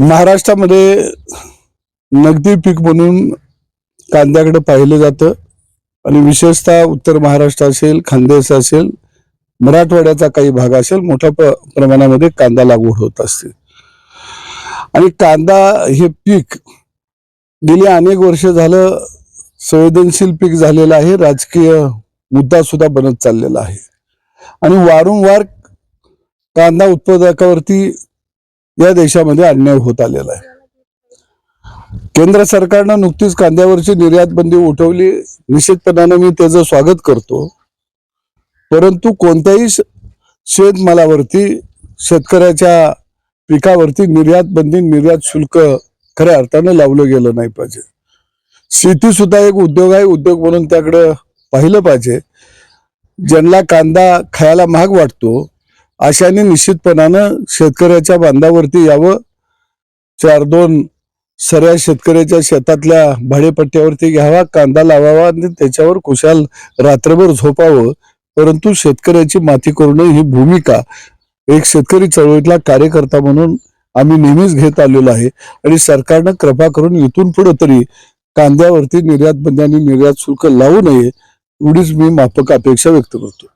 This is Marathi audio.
महाराष्ट्रामध्ये नगदी पीक म्हणून कांद्याकडे पाहिलं जातं आणि विशेषतः उत्तर महाराष्ट्र असेल, खानदेश असेल, मराठवाड्याचा काही भाग असेल, मोठ्या प्रमाणामध्ये कांदा लागवड होत असते। आणि कांदा हे पीक गेली अनेक वर्ष झालं संवेदनशील पीक झालेलं आहे, राजकीय मुद्दा सुद्धा बनत चाललेला आहे। आणि वारंवार कांदा उत्पादकावरती या देशामध्ये अन्याय होत आलेला आहे। केंद्र सरकारनं नुकतीच कांद्यावरची निर्यात बंदी उठवली, निश्चितपणाने मी त्याचं स्वागत करतो। परंतु कोणत्याही शेतमालावरती शेतकऱ्याच्या पिकावरती निर्यात बंदी, निर्यात शुल्क खऱ्या अर्थाने लावलं गेलं नाही पाहिजे। शेती सुद्धा एक उद्योग आहे, उद्योग म्हणून त्याकडे पाहिलं पाहिजे। ज्यांना कांदा खायला महाग वाटतो अशाने निश्चितपणानं शेतकऱ्याच्या बांधावरती यावं, 4-2 सऱ्या शेतकऱ्याच्या शेतातल्या भाडेपट्ट्यावरती घ्यावा, कांदा लावावा आणि त्याच्यावर कुशाल रात्रभर झोपावं। परंतु शेतकऱ्याची माती करू नये ही भूमिका एक शेतकरी चळवळीतला कार्यकर्ता म्हणून आम्ही नेहमीच घेत आलेलो आहे। आणि सरकारनं कृपा करून इथून पुढे तरी कांद्यावरती निर्यात बंदी आणि निर्यात शुल्क लावू नये एवढीच मी माफक अपेक्षा व्यक्त करतो।